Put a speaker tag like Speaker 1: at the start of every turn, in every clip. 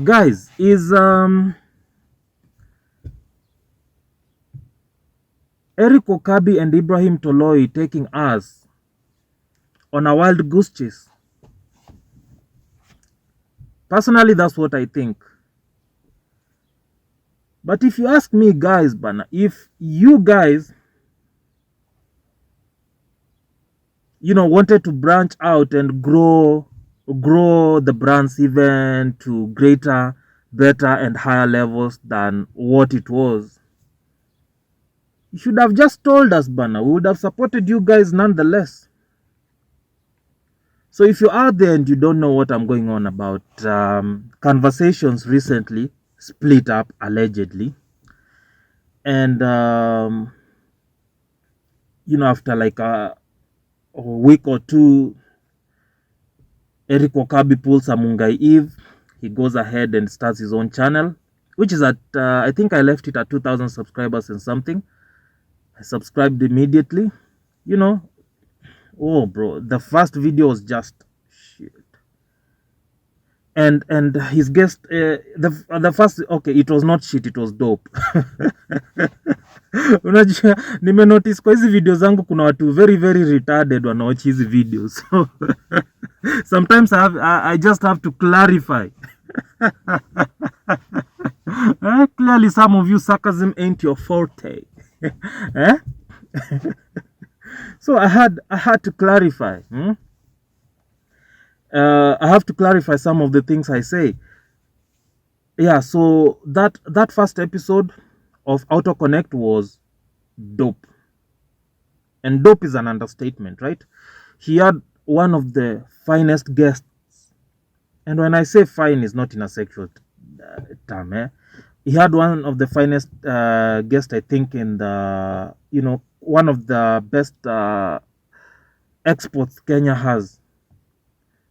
Speaker 1: Guys, is Eric Wokabi and Ibrahim Toloi taking us on a wild goose chase? Personally, that's what I think. But if you ask me, guys, bana, if you guys, wanted to branch out and grow the brands even to greater, better, and higher levels than what it was, you should have just told us, bana. We would have supported you guys nonetheless. So if you're out there and you don't know what I'm going on about, Carnversations recently split up, allegedly. And, after like a week or two, Eric Wokabi pulls a Mungai Eve. He goes ahead and starts his own channel, which is at, I think I left it at 2,000 subscribers and something. I subscribed immediately. Oh, bro, the first video was just shit. And his guest, the first, okay, it was not shit, it was dope. Unajua, nimenotice kwa hizi video zangu kuna watu very very retarded wanaoch hizi videos. So sometimes I just have to clarify. Clearly some of you sarcasm ain't your forte. So I had to clarify. I have to clarify some of the things I say. Yeah, so that first episode of Auto Konnect was dope. And dope is an understatement, right? He had one of the finest guests. And when I say fine, it's not in a sexual term. He had one of the finest guests, I think, in the, one of the best exports Kenya has.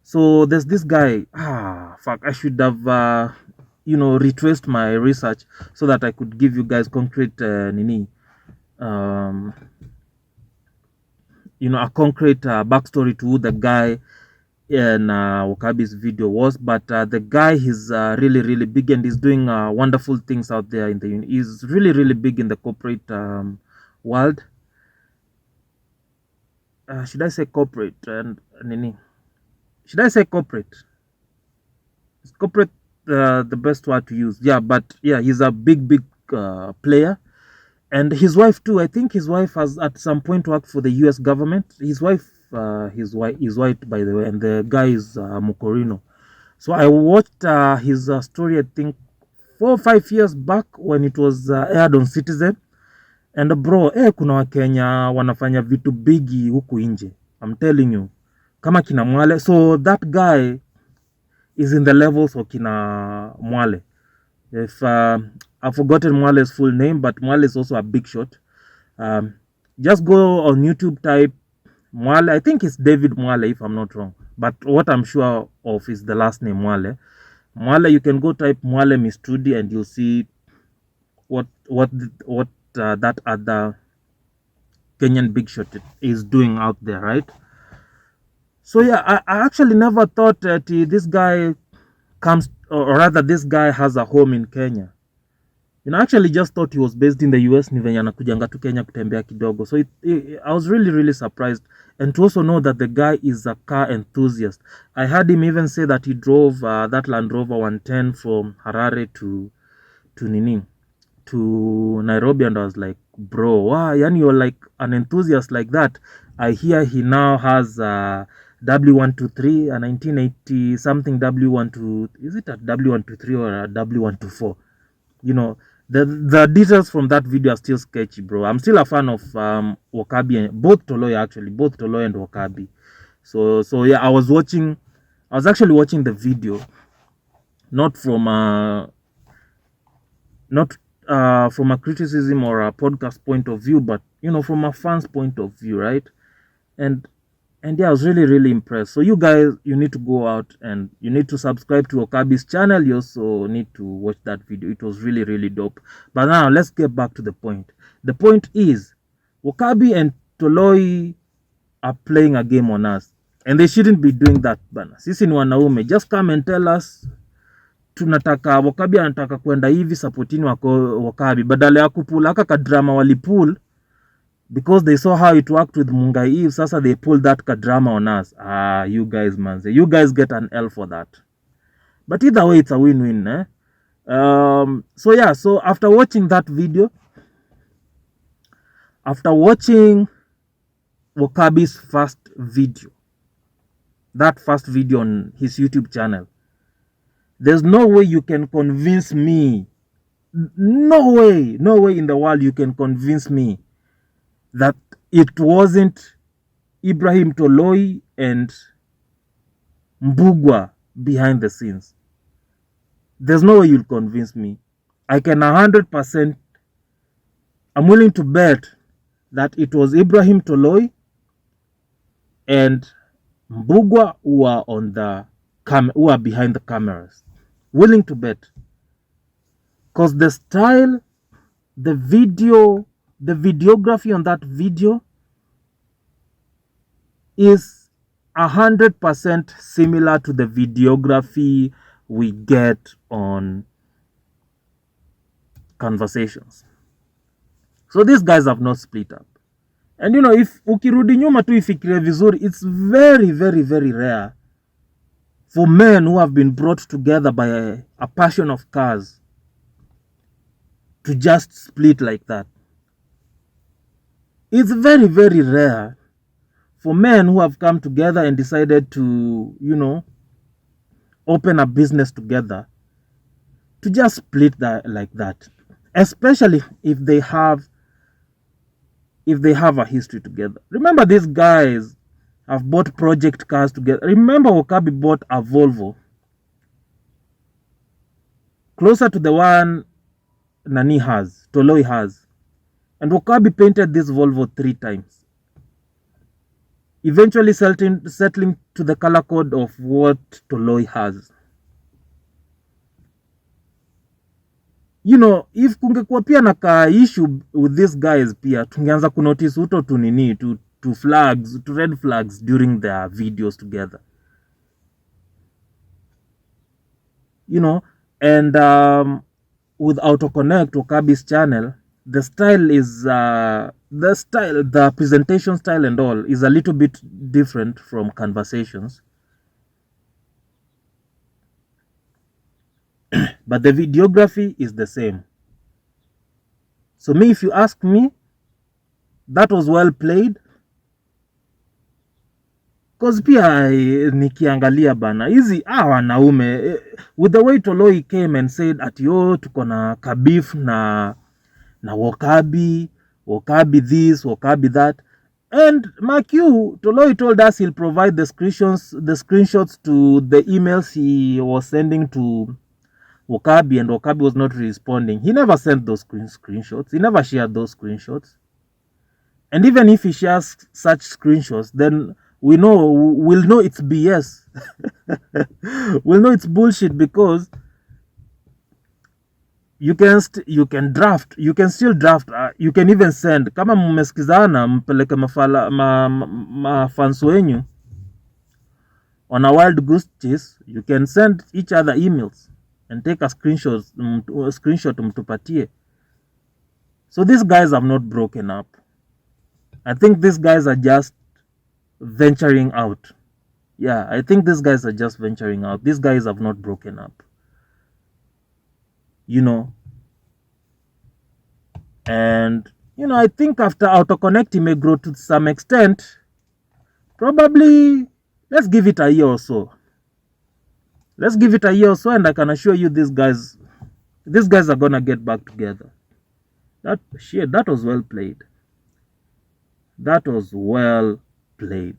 Speaker 1: So there's this guy, fuck, I should have, retraced my research so that I could give you guys concrete, a concrete backstory to who the guy in Wokabi's video was. But the guy, he's really, really big and he's doing wonderful things out there he's really, really big in the corporate world. Should I say corporate and nini? Should I say corporate? Is corporate the best word to use? Yeah, but yeah, he's a big player. And his wife too. I think his wife has at some point worked for the US government. His wife is white, by the way, and the guy is Mokorino. So I watched his story, I think 4 or 5 years back when it was aired on Citizen. And bro, kuna Wakenya wanafanya vitu bigi huku nje. I'm telling you. Kama kina Mwale. So that guy is in the levels of kina Mwale. If I've forgotten Mwale's full name, but Mwale is also a big shot. Just go on YouTube, type Mwale. I think it's David Mwale, if I'm not wrong. But what I'm sure of is the last name Mwale. Mwale, you can go type Mwale Mistudi and you'll see what that other Kenyan big shot is doing out there, right? So yeah, I actually never thought that this guy comes, or rather this guy has a home in Kenya. I actually just thought he was based in the US, ni venye anakujanga tu Kenya kutembea kidogo. So I was really, really surprised. And to also know that the guy is a car enthusiast. I heard him even say that he drove that Land Rover 110 from Harare to Nairobi. And I was like, bro, wow, yani you're like an enthusiast like that. I hear he now has W123, a 1980 something W12, is it a W123 or a W124? The details from that video are still sketchy, bro. I'm still a fan of Wokabi and both Toloi and Wokabi. So yeah, I was actually watching the video, not from a criticism or a podcast point of view, but from a fan's point of view, right? And yeah, I was really, really impressed. So you guys, you need to go out and you need to subscribe to Wokabi's channel. You also need to watch that video. It was really, really dope. But now let's get back to the point. The point is, Wokabi and Toloi are playing a game on us. And they shouldn't be doing that, bana. Sisi ni wanaume. Just come and tell us tunataka Wokabi anataka kwenda hivi, supportini wako Wokabi, badala ya kupula aka kadrama walipull because they saw how it worked with Mungai Eve. Sasa they pulled that kadrama on us. You guys, man, you guys get an L for that. But either way, it's a win-win, eh? So yeah, so after watching that video, after watching Wokabi's first video, that first video on his YouTube channel, there's no way you can convince me, no way in the world you can convince me that it wasn't Ibrahim Toloi and Mbugua behind the scenes. There's no way you'll convince me. I can 100%, I'm willing to bet that it was Ibrahim Toloi and Mbugua who are on the who are behind the cameras. Willing to bet. Because the style, the videography on that video is 100% similar to the videography we get on Carnversations. So these guys have not split up. And you know, if ukirudi nyuma tu ifikirie vizuri, it's very rare for men who have been brought together by a passion of cars to just split like that. It's very rare for men who have come together and decided to, you know, open a business together to just split that like that, especially if they have a history together. Remember, these guys have bought project cars together. Remember, Wokabi bought a Volvo closer to the one Toloi has, and Wokabi painted this Volvo 3 times, eventually settling to the color code of what Toloi has. You know, if kungekuwa pia na ka issue with these guys, pia tungeanza kunotice uto tunini to flags, to red flags during their videos together. You know, and with Konnect, Wokabi's channel, the style is the presentation style and all is a little bit different from Carnversations. But the videography is the same. So me, if you ask me, that was well played. Cause pia nikiangalia bana hizi wanaume with the way Toloi came and said at yo tuko na kabif na Wokabi this, Wokabi that, and mark you, Toloi told us he'll provide the screenshots to the emails he was sending to Wokabi, and Wokabi was not responding. He never sent those screenshots. He never shared those screenshots. And even if he shares such screenshots, then we'll know it's BS. We'll know it's bullshit, because you can still draft, you can even send, kama mmesikizana mpeleke mafans wenyu on a Wild-Goose chase, you can send each other emails and take a screenshot mtupatie. So these guys have not broken up. I think these guys are just venturing out. Yeah, I think these guys are just venturing out. These guys have not broken up. You know. And, you know, I think after Konnect he may grow to some extent. Probably, let's give it a year or so. Let's give it a year or so, and I can assure you these guys are gonna get back together. That was well played. That was well played.